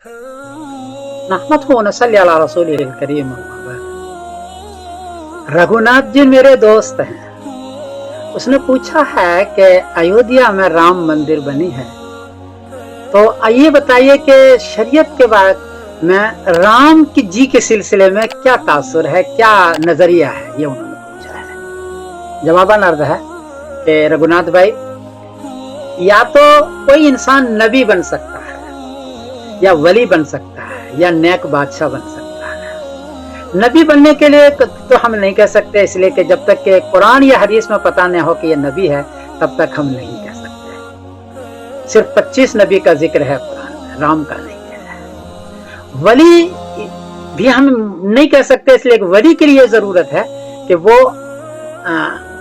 नहमदुहु व नसल्ली अला रसूलिहिल करीम। रघुनाथ जी मेरे दोस्त हैं। उसने पूछा है कि अयोध्या में राम मंदिर बनी है, तो ये बताइए कि शरीयत के बाद में राम की जी के सिलसिले में क्या तासुर है, क्या नजरिया है, ये उन्होंने पूछा है। जवाबन अर्ज है कि रघुनाथ भाई, या तो कोई इंसान नबी बन सकता है, या वली बन सकता है, या नेक बादशाह बन सकता है। नबी बनने के लिए तो हम नहीं कह सकते, इसलिए कि जब तक कि कुरान या हदीस में पता नहीं हो कि ये नबी है, तब तक हम नहीं कह सकते। सिर्फ 25 नबी का जिक्र है कुरान में, राम का नहीं है। वली भी हम नहीं कह सकते, इसलिए कि वली के लिए जरूरत है कि वो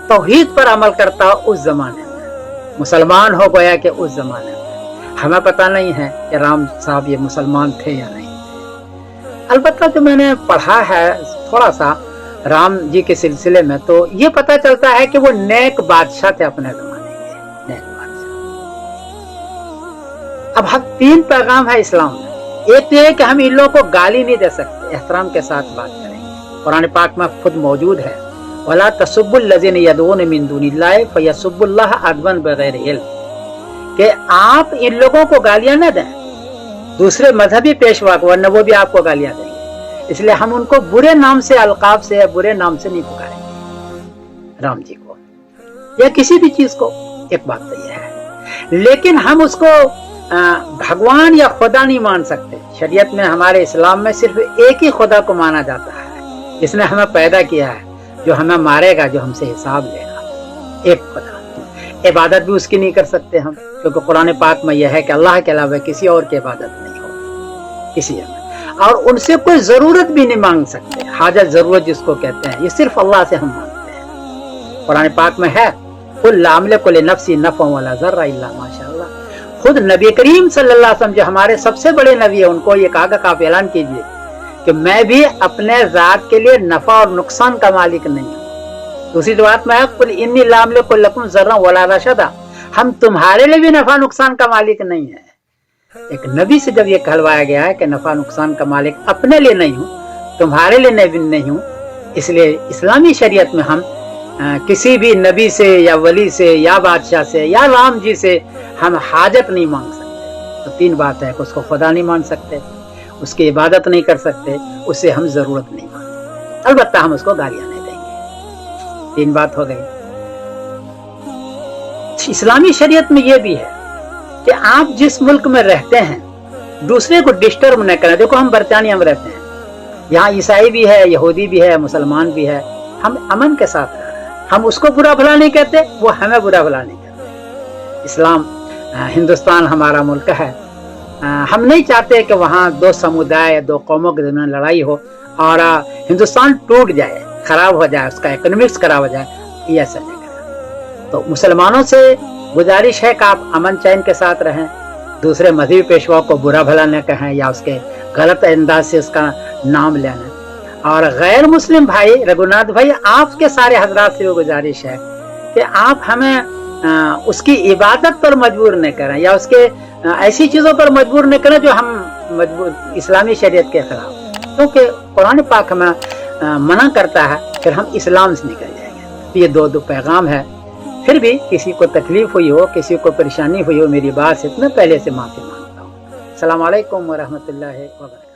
तौहीद पर अमल करता हो उस जमाने में, मुसलमान हो गया कि उस जमाने में। हमें पता नहीं है कि राम साहब ये मुसलमान थे या नहीं। अलबत्ता जो मैंने पढ़ा है थोड़ा सा राम जी के सिलसिले में, तो ये पता चलता है कि वो नेक बादशाह थे अपने जमाने के, नेक बादशाह। अब हम 3 पैगाम है इस्लाम में। एक तो ये कि हम इन लोगों को गाली नहीं दे सकते, एहतराम के साथ बात करेंगे। कुरान पाक में खुद मौजूद है, वला तसुब्बुल लज़ीना यदऊन मिन दुनिल्लाहि फयसुब्बुल्लाह अदवन बगैर इल्म, कि आप इन लोगों को गालियां न दें, दूसरे मजहबी पेशवा को, वरना वो भी आपको गालियां देंगे। इसलिए हम उनको बुरे नाम से, अलकाब से, बुरे नाम से नहीं पुकारेंगे राम जी को या किसी भी चीज को। एक बात तो यह है, लेकिन हम उसको भगवान या खुदा नहीं मान सकते। शरीयत में, हमारे इस्लाम में सिर्फ एक ही खुदा को माना जाता है, जिसने हमें पैदा किया है, जो हमें मारेगा, जो हमसे हिसाब लेगा। एक खुदा। इबादत भी उसकी नहीं कर सकते हम, क्योंकि कुरान पाक में यह है कि अल्लाह के अलावा किसी और की इबादत नहीं होगी, किसी और उनसे कोई जरूरत भी नहीं मांग सकते। हाजत जरूरत जिसको कहते हैं, ये सिर्फ अल्लाह से हम मांगते हैं। कुरान पाक में है, कुल ला अमलिकु लिनफ्सी नफ़अन वला ज़र्रा इल्ला माशाअल्लाह। खुद नबी करीम सल्लल्लाहु अलैहि वसल्लम जो हमारे सबसे बड़े नबी है, उनको ये कहा कि आप ऐलान कीजिए कि मैं भी अपने जात के लिए नफा और नुकसान का मालिक नहीं हूँ। दूसरी बात में है, कुल इन्नी ला अमलिकु लकुम ज़र्रा वला रशदा, हम तुम्हारे लिए भी नफा नुकसान का मालिक नहीं है। एक नबी से जब ये कहलवाया गया है कि नफा नुकसान का मालिक अपने लिए नहीं हूँ, तुम्हारे लिए नहीं हूँ, इसलिए इस्लामी शरीयत में हम किसी भी नबी से या वली से या बादशाह से या राम जी से हम हाजत नहीं मांग सकते। तो 3 बात है कि उसको खुदा नहीं मान सकते, उसकी इबादत नहीं कर सकते, उससे हम जरूरत नहीं मांगते, अलबत्ता हम उसको गालियां नहीं देंगे। 3 बात हो गई। इस्लामी शरीयत में यह भी है कि आप जिस मुल्क में रहते हैं, दूसरे को डिस्टर्ब न करें। देखो, हम बरतानिया में रहते हैं, यहाँ ईसाई भी है, यहूदी भी है, मुसलमान भी है, हम अमन के साथ रह रहे हैं। हम उसको बुरा भला नहीं कहते, वो हमें बुरा भला नहीं कहते। इस्लाम, हिंदुस्तान हमारा मुल्क है। हम नहीं चाहते कि वहाँ 2 समुदाय, 2 कौमों के दरमियान लड़ाई हो और हिंदुस्तान टूट जाए, खराब हो जाए, उसका इकोनॉमिक्स खराब हो जाए, ये ऐसा नहीं करें। तो मुसलमानों से गुजारिश है कि आप अमन चैन के साथ रहें, दूसरे मजहबी पेशवाओं को बुरा भला न कहें या उसके गलत अंदाज से उसका नाम लेना। और गैर मुस्लिम भाई, रघुनाथ भाई, आपके सारे हजरात से वो गुजारिश है कि आप हमें उसकी इबादत पर मजबूर न करें या उसके ऐसी चीजों पर मजबूर न करें जो हम मजबूर इस्लामी शरीयत के खिलाफ, क्योंकि कुरान पाक हमें मना करता है, फिर हम इस्लाम से निकल जाएंगे। ये 2 पैगाम है। फिर भी किसी को तकलीफ हुई हो, किसी को परेशानी हुई हो, मेरी बात से मैं पहले से माफी मांगता हूँ। अस्सलाम वालेकुम व रहमतुल्लाहि व बरकातहू।